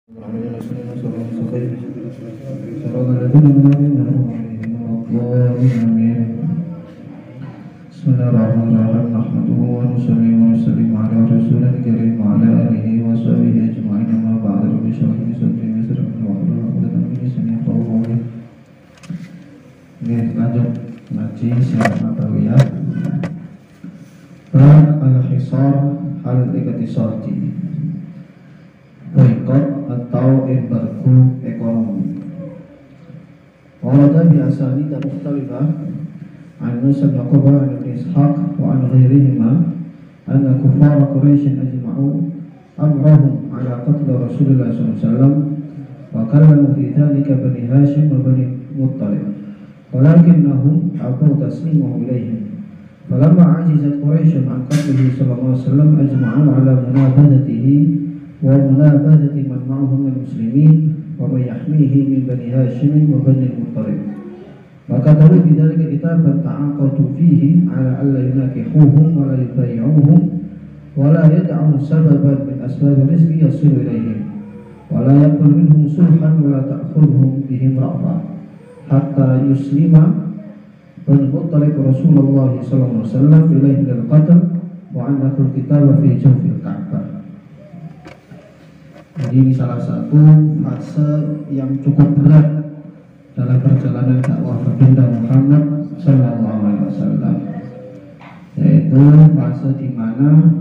Bismillahirrahmanirrahim. Nahmaduhu wa nusalli wa nusallim ala rasulil karim wa ala alihi wa sahbihi ajma'in. Amma ba'du. Rabbi shrah li sadri wa yassir li amri wahlul 'uqdatam min lisani yafqahu qawli. Lanjut ngaji sirah nabawiyah. Al-hisar al-iqtisadi. Boykot atau embargo ekonomi. Warada biasani dan mukhtalifah an Musa bin Uqbah an Ibn Ishaq wa an ghairihima anna kuffara Quraisy ajma'u amrahum ala qatl Rasulullah SAW wa kallamu fi dhalika Bani Hashim wa Bani Muttalib walakinnahum abu taslimuhu ilayhim falamma ajizat Quraisy an qatlihi sallallahu alaihi wasallam ajma'u ala munabadatihi wa munabadati man ma'ahum min muslimin wa man yahmihi min Bani Hashim wa Bani Muttalib maka dari bidzalika kitaban ta'aqadu fihi ala alla yunakihuhum wa la yubayyi'uhum wa la yad'u sababan min asbab rizqi yasilu ilayhim wa la yakun minhum sulhan wa la ta'khudhum bihim ra'fa hatta yuslima Bani Muttalib Rasulullah sallallahu alaihi wasallam ilayhi lil qatl wa annahu kitaba fi jawfil Ka'bah. Jadi ini salah satu fase yang cukup berat dalam perjalanan dakwah baginda Muhammad sallallahu alaihi wasallam, yaitu fase di mana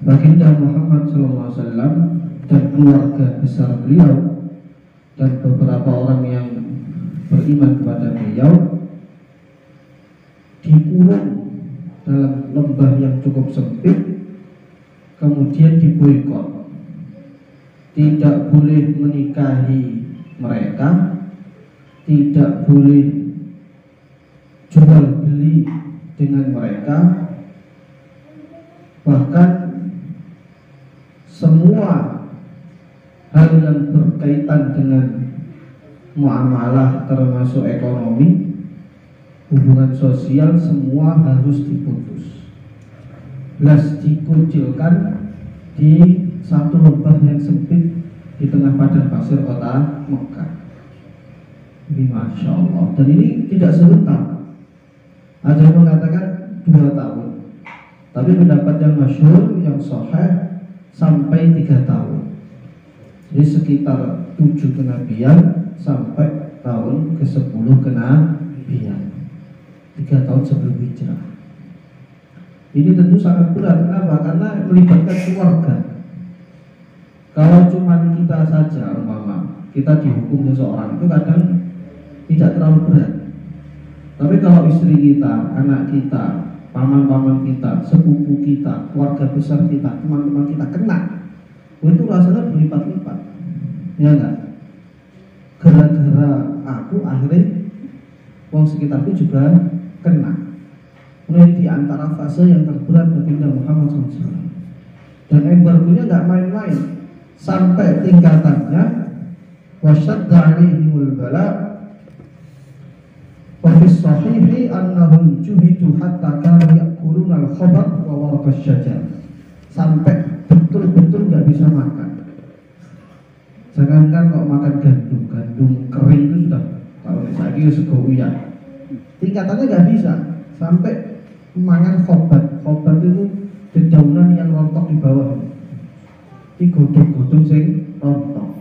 baginda Muhammad sallallahu alaihi wasallam dan keluarga besar beliau dan beberapa orang yang beriman kepada beliau dikurung dalam lembah yang cukup sempit, kemudian diboikot. Tidak boleh menikahi mereka, tidak boleh jual beli dengan mereka, bahkan semua hal yang berkaitan dengan muamalah termasuk ekonomi, hubungan sosial, semua harus diputus. Belas dikucilkan di satu lembah yang sempit di tengah padang pasir kota Mekah. Ini Masya Allah. Dan ini tidak sebentar. Ada yang mengatakan 2 tahun, tapi pendapat yang masyhur, yang sahih sampai 3 tahun. Jadi sekitar 7 kenabian sampai tahun ke-10 kenabian, 3 tahun sebelum hijrah. Ini tentu sangat berat. Kenapa? Karena melibatkan keluarga. Kalau cuma kita saja, umpama kita dihukum seseorang, itu kadang tidak terlalu berat. Tapi kalau istri kita, anak kita, paman-paman kita, sepupu kita, keluarga besar kita, teman-teman kita kena, itu rasanya berlipat-lipat. Ya enggak? Gara-gara aku akhirnya wong sekitarku juga kena. Ini di antara fase yang terberat baginda Muhammad SAW. Dan embargonya enggak main-main. Sampai tingkatannya wasyadda alaihimul bala wa fis sahihi annahum juhidu hatta kanu ya'kuluna al-khabar wa waraqash syajar, sampai betul-betul nggak bisa makan. Jangankan kalau makan gandum kering itu sudah, kalau misalnya sego uyah, tingkatannya nggak bisa, sampai mangan khobat itu dedaunan yang rontok di bawah, digodong-godong sing rontok,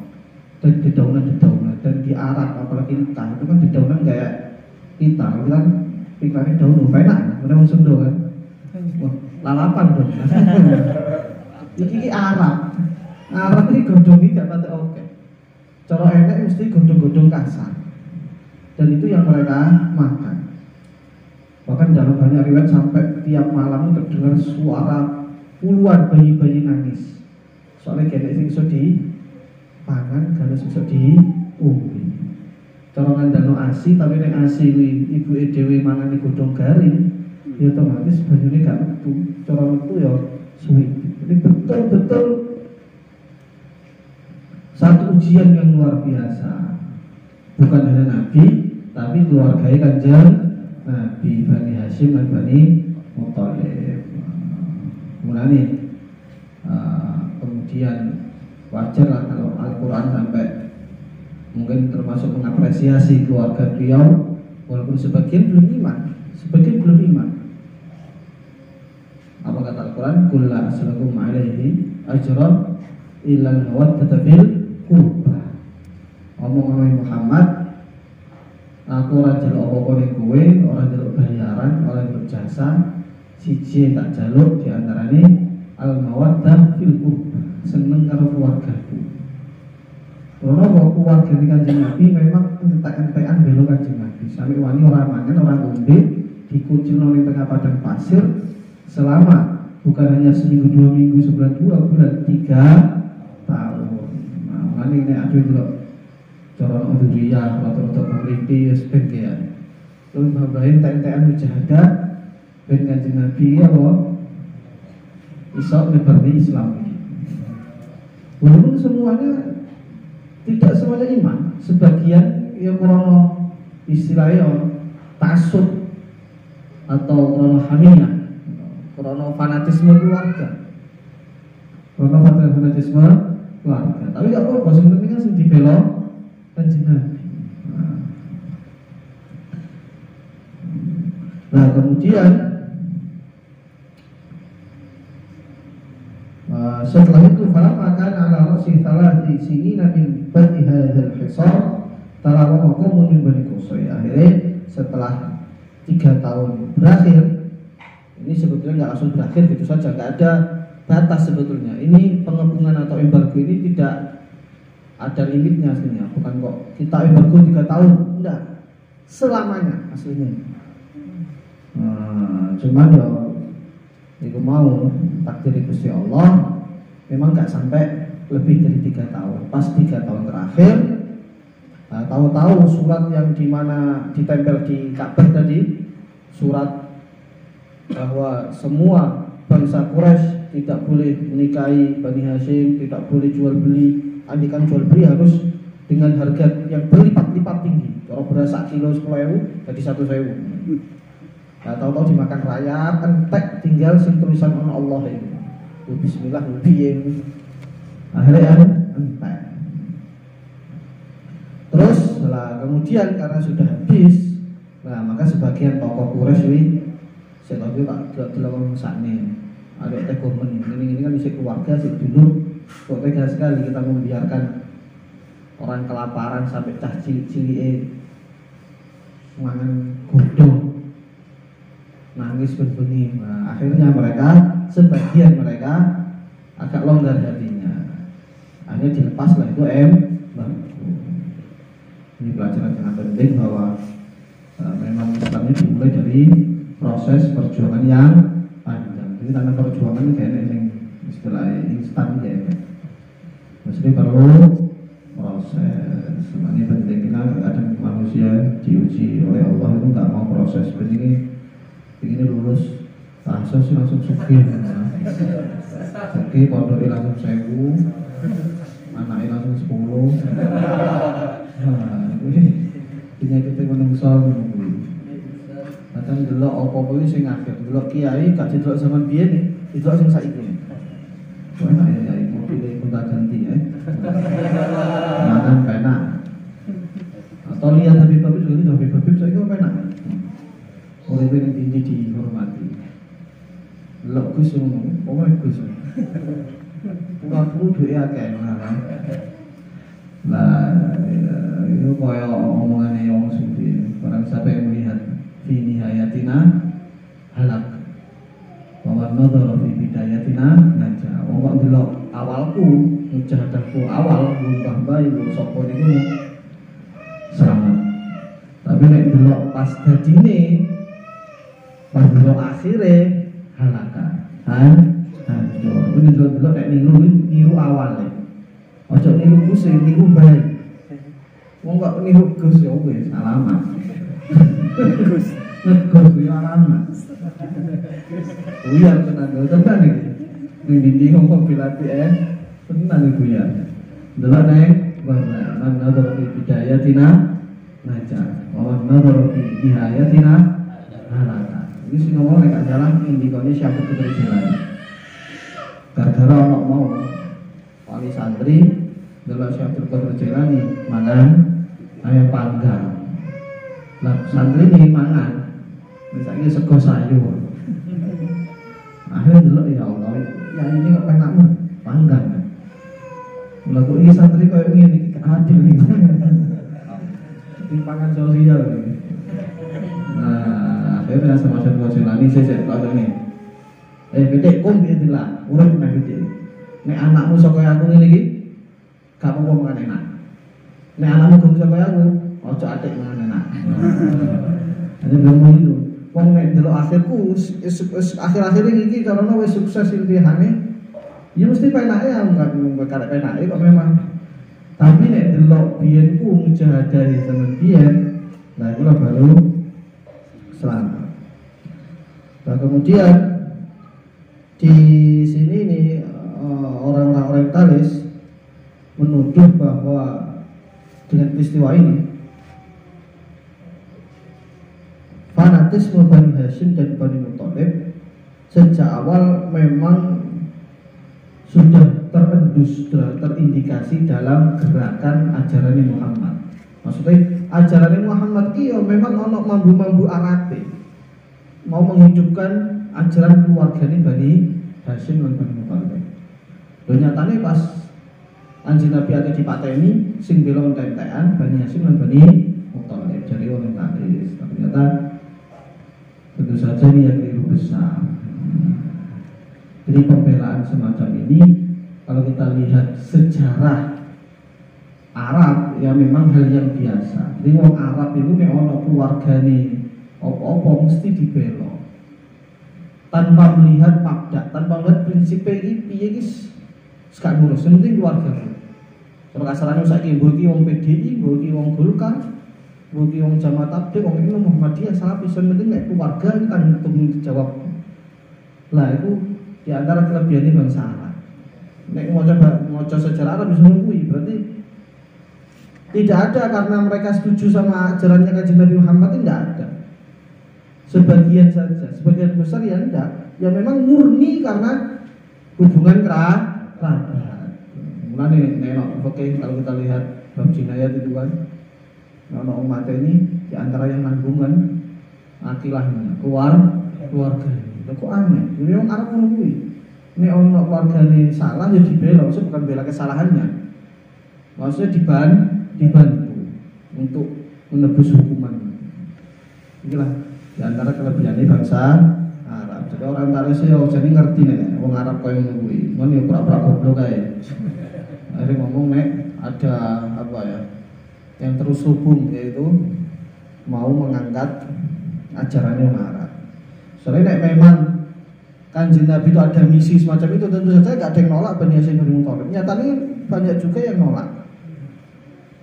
dan dedaunan dan di Arab apalagi entah itu kan dedaunan kayak kita kan pikirannya daun enak, mana langsung do kan, wah lalapan dong. Ini Arab ini godongi gak pada oke, cara enak mesti godong-godong kasar, dan itu yang mereka makan. Bahkan dalam banyak riwayat sampai tiap malam terdengar suara puluhan bayi-bayi nangis. Soalnya kene sing iso dipangan, gak iso diombe. Cara ngandano ASI, tapi nek ASI kuwi ibuke dhewe mangane godhong garing, ya otomatis banyune gak metu. Cara metu ya suwi. Jadi betul-betul satu ujian yang luar biasa. Bukan hanya Nabi, tapi keluarganya Kanjeng Nabi, Bani Hashim dan Bani Muttalib. Kemudian kemudian wajar lah kalau Al-Quran sampai mungkin termasuk mengapresiasi keluarga beliau, walaupun sebagian belum iman. Apa kata Al-Quran? Qul la as'alukum 'alaihi ajran illa al-mawaddata fil qurba. Omong Muhammad, aku ora njaluk apa-apa ning kowe, ora njaluk bayaran, ora njaluk jasa. Siji tak jaluk diantarane al-mawaddah fil qurba, seneng karo keluargaku. Karena keluarga di Kanjeng Nabi memang entek-entekan belo Kanjeng Nabi. Sampai wani orang mangan, orang ngombe, dikucilno ning tengah padang pasir selama bukan hanya seminggu, 2 minggu, sebulan, 2 bulan, 3 tahun. Nah, ini aduh delok cara udhiyah, rata-rata peneliti ben ya. Terus babahin entek-entekan mujahadah ben Kanjeng Nabi apa? Iso nyebarni Islam. Walaupun semuanya tidak semuanya iman, sebagian yang krono istilahnya tasuk atau krono hamiyah, krono fanatisme keluarga, tapi gak apa-apa, sebenarnya kan sing dibela Kanjeng Nabi. Nah kemudian setelah itu falamma kana ala ra'si thalathi sinina min badi hadzal hisar talawa qaumun min bani Qusay. Akhirnya setelah 3 tahun berakhir, ini sebetulnya nggak langsung berakhir gitu saja, nggak ada batas sebetulnya. Ini pengepungan atau embargo ini tidak ada limitnya aslinya, bukan kok kita embargo 3 tahun, enggak, selamanya aslinya. Cuman ya itu mau takdir Gusti Allah memang nggak sampai lebih dari 3 tahun. Pas 3 tahun terakhir, tahu-tahu surat yang dimana ditempel di Ka'bah tadi, surat bahwa semua bangsa Quraisy tidak boleh menikahi Bani Hashim, tidak boleh jual beli, andikan jual beli harus dengan harga yang berlipat-lipat tinggi. Kalau beras 1 kilo 10.000 jadi 1.000. Nah, tahu-tahu dimakan rakyat, entek tinggal sing tulisan ono Allah ini. Bismillah piye. Akhirnya ya entek. Terus setelah kemudian karena sudah habis, nah maka sebagian tokoh Quraisy wi saya tahu tak delok sakne. Ada tegomen ini kan isi keluarga sih dulu. Kok tega sekali kita membiarkan orang kelaparan sampai cah cilik-cilike mangan godhong, nangis berbengi. Nah, akhirnya sebagian mereka agak longgar hatinya. Akhirnya dilepaslah itu ini pelajaran sangat penting bahwa memang Islamnya dimulai dari proses perjuangan yang panjang. Jadi karena perjuangan ini kayaknya yang istilah instan ya. Maksudnya perlu proses. Semuanya penting. Kita ada manusia diuji oleh Allah itu nggak mau proses. Ini lulus langsung sih langsung sugih. Sugih pondoknya langsung 1.000, anaknya langsung 10. Nah, ini penyakitnya menungso. Kadang delok apa-apa iki sing akhir, delok kiai gak didelok zaman biyen nih, didelok sing saiki. Kok enak ya iki mobil gonta ganti ya. Makan penak. Atau lihat Habib saiki kok penak. Oleh yang tinggi dihormati. Delok Gus ngono, pokoke Gus. Pura-pura duwe akeh ngono. Nah, itu kaya omongannya wong sufi. Barang siapa yang melihat fi nihayatina halak, wa nadhara fi bidayatina najah. Wong kok delok awalku, mujahadahku awal mbah bae sapa niku selamat. Tapi nek delok pas dadine, pas delok akhire halaka. Hancur. Ini delok nek niru awale. Ojo niru Gus, niru bae. Wong kok niru Gus ya wis alamat. Gus ya alamat. Buyar tenan iki. Ning ndi ngomong bilati tenan iku ya. Delok neng man nadhara fi bidayatina najah. Wa man nadhara fi nihayatina halaka. Ini sing ngomong nek jalan indikone siapa keterjalan. Gara-gara ono mau wali santri delok Syekh Abdul Qadir Jailani mangan ayam panggang. Lah santri ini mangan misalnya sego sayur. Akhirnya delok ya Allah, ya ini kok penakmu panggang. Lah kok iki santri koyo ngene iki adil iki. Timpangan sosial. Nah, akhirnya sama Syekh Abdul Jailani saya kok ngene. Pitik kum piye dilak, urip nang pitik. Nek anakmu saka aku ngene iki, gak apa-apa mangan enak. Nek anakmu gum saka aku, ojo atik mangan enak. Ada ngomong itu. Wong nek delok akhirku akhir-akhir iki karena wis sukses iltihane, ya mesti penake enggak karek penake kok memang. Tapi nek delok biyenku mujahadahi zaman biyen, nah itu baru selamat. Nah kemudian di sini nih orang-orang orientalis menuduh bahwa dengan peristiwa ini fanatisme Bani Hashim dan Bani Muthalib sejak awal memang sudah terendus, terindikasi dalam gerakan ajaran Muhammad. Maksudnya ajaran Muhammad itu memang ono mambu-mambu arabe mau menghidupkan ajaran keluarganya Bani Hashim dan Bani Muthalib. Lho nyatane pas anjing Nabi ate dipateni sing bela entek-entekan Bani Hashim dan Bani Muthalib jadi orientalis. Tapi ternyata tentu saja ini yang keliru besar. Jadi pembelaan semacam ini kalau kita lihat sejarah Arab ya memang hal yang biasa. Jadi orang Arab itu nek ono keluargane apa-apa mesti dibela. Tanpa melihat mabda, tanpa melihat prinsip ini piye guys, sekarang ngurus, penting keluarga. Kalau kasarannya saiki mbok iki wong PDI, mbok iki wong Golkar, mbok iki wong Jamaah Tabligh, wong iki Muhammadiyah, Salafi, penting nek keluarga kan tanggung jawab. Lah itu di antara kelebihan bangsa Arab. Nek maca sejarah Arab bisa nungguin, berarti tidak ada karena mereka setuju sama ajarannya Kanjeng Nabi Muhammad, tidak ada. Sebagian saja, sebagian besar ya enggak. Ya memang murni karena hubungan kerabat. Mulane nek oke kalau kita lihat bab jinayat itu kan ono umat ini di antara yang nanggungan akilahnya keluarga. Kok aneh. Jadi orang Arab ngono kuwi. Nek ono keluargane salah ya dibela, maksudnya bukan bela kesalahannya. Maksudnya dibantu untuk menebus hukuman. Inilah di antara kelebihannya bangsa Arab. Jadi orang Taris ya jadi ngerti nih, orang Arab kau yang ngomong, mana ya pura-pura goblok kayak. Akhirnya ngomong nek ada apa ya, yang terus hubung yaitu mau mengangkat ajarannya orang Arab. Soalnya nek memang Kanjeng Nabi itu ada misi semacam itu, tentu saja nggak ada yang nolak Bani Hashim bin Muthalib. Nyatanya banyak juga yang nolak,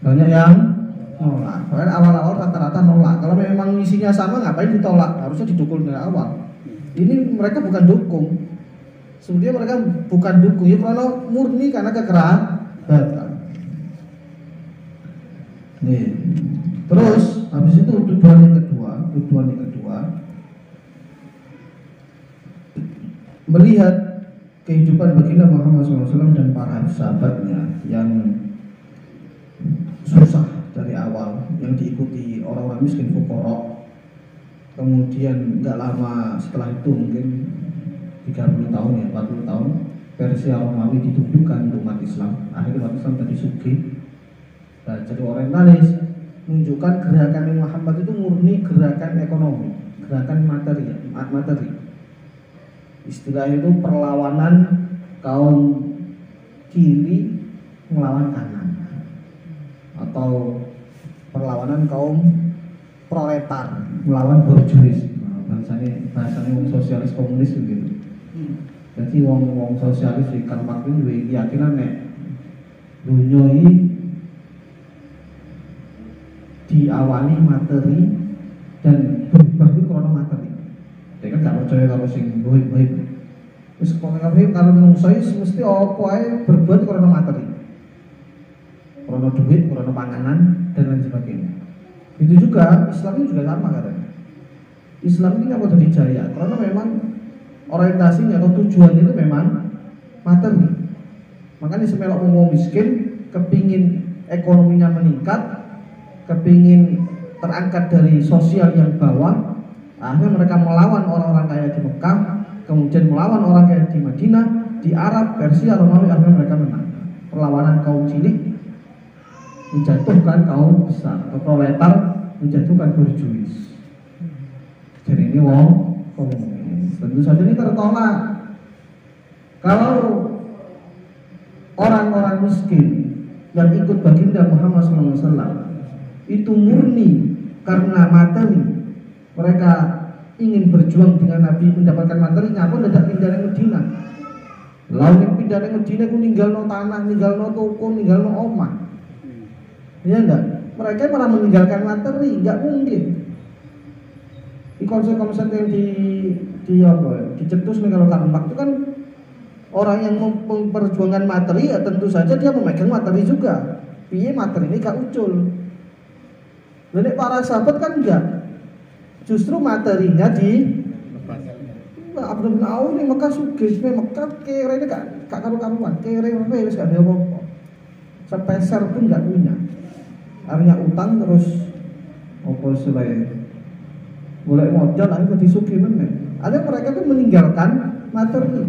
banyak yang nolak. Soalnya awal-awal rata-rata nolak. Kalau memang misinya sama ngapain ditolak? Harusnya didukung dari awal. Ini mereka bukan dukung. Sebenarnya mereka bukan dukung. Ya karena murni karena kekerabatan. Nih. Terus habis itu tujuan yang kedua melihat kehidupan baginda Muhammad SAW dan para sahabatnya yang susah dari awal, yang diikuti orang-orang miskin fuqara. Kemudian nggak lama setelah itu mungkin 30 tahun ya, 40 tahun Persia Romawi dituduhkan untuk umat Islam. Akhirnya umat Islam tadi sugih. Nah, jadi orientalis menunjukkan gerakan Muhammad itu murni gerakan ekonomi, gerakan materi. Istilah itu perlawanan kaum kiri melawan kanan, atau perlawanan kaum proletar melawan borjuis. Bahasanya wong sosialis komunis gitu. Jadi wong sosialis di Karl Marx ini keyakinan nek dunia ini diawali materi dan berubah itu karena materi. Dia kan gak percaya kalau sing goib-goib. Terus kalau menungso mesti apa ae berbuat karena materi. Karena duit, karena panganan dan lain sebagainya. Itu juga Islam ini juga sama katanya. Islam ini apa tadi jaya? Karena memang orientasinya atau tujuan itu memang materi. Makanya semelok wong miskin kepingin ekonominya meningkat, kepingin terangkat dari sosial yang bawah, akhirnya mereka melawan orang-orang kaya di Mekah, kemudian melawan orang kaya di Madinah, di Arab, Persia, Romawi, akhirnya mereka menang. Perlawanan kaum cilik menjatuhkan kaum besar, atau proletar menjatuhkan borjuis. Jadi ini wong komunis. Tentu saja ini tertolak. Kalau orang-orang miskin yang ikut baginda Muhammad SAW itu murni karena materi, mereka ingin berjuang dengan Nabi mendapatkan materinya, pun tidak pindah ke Medina. Lalu yang pindah ke Medina itu ninggal no tanah, ninggal no toko, ninggal no omah. Ya enggak? Mereka malah meninggalkan materi, enggak mungkin. Di konsep-konsep yang dicetus nih kalau Karmak itu kan orang yang memperjuangkan materi, ya tentu saja dia memegang materi juga. Piye materi ini gak ucul. Jadi para sahabat kan enggak. Justru materinya di Abdul bin Auf ini Mekah sugih, Mekah kere ini gak karu-karuan, kere wis gak ada apa-apa. Sepeser pun gak punya. Artinya utang terus apa selain boleh modal akhirnya disugi meneh. Ada mereka tuh meninggalkan materi.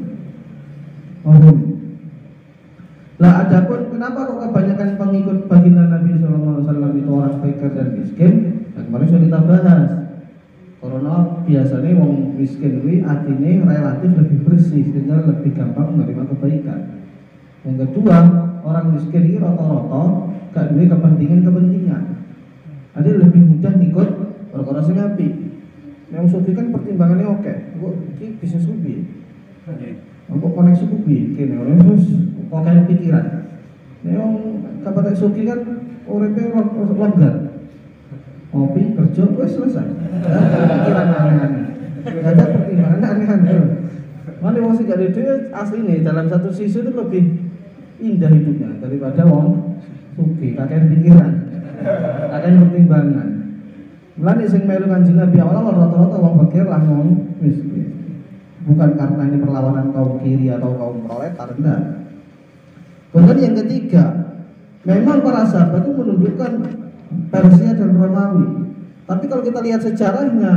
Lah adapun kenapa kok kebanyakan pengikut baginda Nabi SAW itu orang fakir dan miskin? Nah, kemarin sudah kita bahas. Karena biasanya wong miskin ini hatinya relatif lebih bersih sehingga lebih gampang menerima kebaikan. Yang kedua, orang miskin ini rata-rata gak duwe kepentingan. Ada lebih mudah ikut perkara sing apik. Yang sugih kan pertimbangannya oke. Kok iki bisnis kuwi. Kok koneksi kuwi kene ora terus kok pikiran. Yang kabar sugih kan uripe longgar. Kopi kerja wis selesai. Pikiran aneh-aneh. Gak ada pertimbangan aneh-aneh. Mana wong sing gak duwe asline dalam satu sisi itu lebih indah hidupnya daripada wong sugih, kakek pikiran, kakek pertimbangan. Mulane sing melu Kanjeng Nabi awal rata-rata wong fakir lah wong miskin. Bukan karena ini perlawanan kaum kiri atau kaum proletar, enggak. Kemudian yang ketiga, memang para sahabat itu menundukkan Persia dan Romawi. Tapi kalau kita lihat sejarahnya,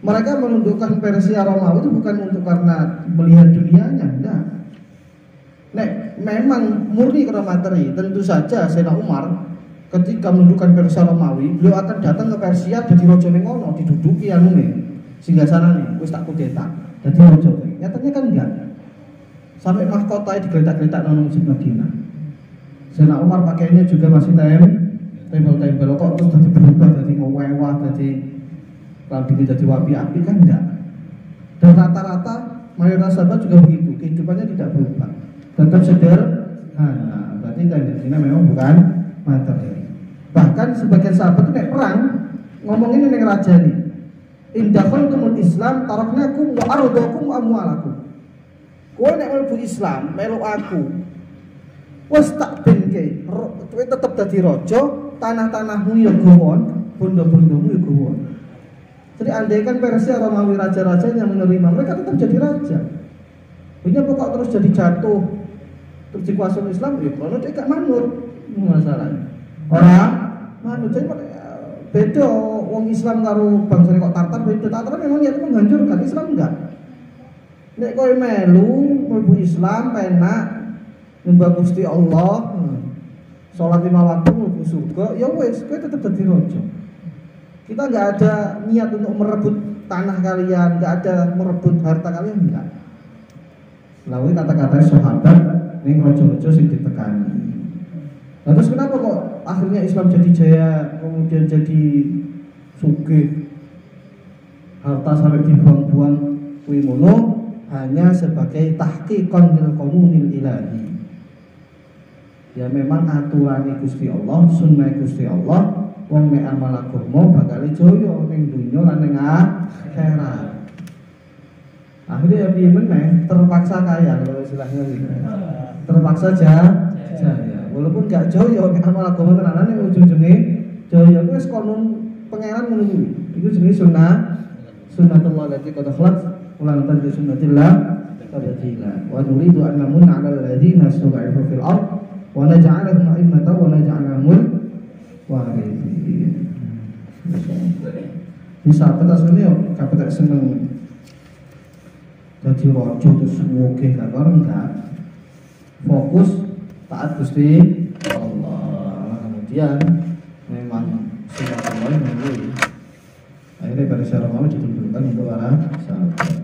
mereka menundukkan Persia Romawi itu bukan untuk karena melihat dunianya, enggak. Nek memang murni karena materi, tentu saja Sayyidina Umar ketika menundukkan Persia Romawi, beliau akan datang ke Persia jadi raja ning ngono, diduduki anune singgasanane, wis tak kudeta. Dadi raja. Nyatanya kan enggak. Sampai mahkotanya digeletak-geletak nang Masjid Madinah. Sayyidina Umar pakainya juga masih tempel-tempel kok terus dadi berubah dadi mewah, dadi lambine dadi wapi-api kan enggak. Dan rata-rata mayoritas sahabat juga begitu, kehidupannya tidak berubah. Tetap sederhana, berarti tendensinya memang bukan materi. Bahkan sebagian sahabat itu naik perang ngomongin ini raja nih, indahultumul Islam taraknakum wa ardakum amwalakum. Kowe nek mlebu Islam melu aku wis tak benke, kowe tetep dadi raja, tanah-tanahmu ya gowon, bondo-bondomu ya gowon. Jadi andaikan Persia Romawi raja-raja yang menerima, mereka tetap jadi raja. Punya pokok terus jadi jatuh terus dikuasai Islam, ya kalau dia gak manut masalahnya. Orang manut jadi beda wong Islam karo bangsa kok Tartar beda. Tartar memang niat menghancurkan, Islam enggak. Nek kowe melu mlebu Islam penak nyembah Gusti Allah, salat 5 waktu mlebu surga, ya wis kowe tetep dadi raja. Kita enggak ada niat untuk merebut tanah kalian, enggak ada merebut harta kalian, enggak. Lalu kata-kata sahabat ini rojo-rojo sing ditekani. Nah, terus kenapa kok akhirnya Islam jadi jaya, kemudian jadi sugih, harta sampai dibuang-buang kuwi mono hanya sebagai tahqiqan lil qanunil ilahi. Ya memang aturan Gusti Allah, sunnah Gusti Allah, wong nek amal agama bakal jaya ning dunya lan ning akhirat. Akhirnya ya piye meneh terpaksa kaya kalau istilahnya gitu. Terpaksa jaya. Walaupun gak jaya nek amal agama tenanane ujung-ujunge jaya wis konon pangeran ngono kuwi. Iku jenenge sunnatullah lati qad khalat Walan tajid sunnatillah tabdila. Wa nuridu an namunna 'alal ladzina istud'ifu fil ard wa naj'alahum a'immatan wa naj'alahumul warithin. Bisa tak asline yo kapet seneng dadi raja terus muge gak enggak. Fokus taat Gusti Allah. Kemudian memang sudah mulai menunggu. Akhirnya pada secara mau ditentukan untuk para sahabat.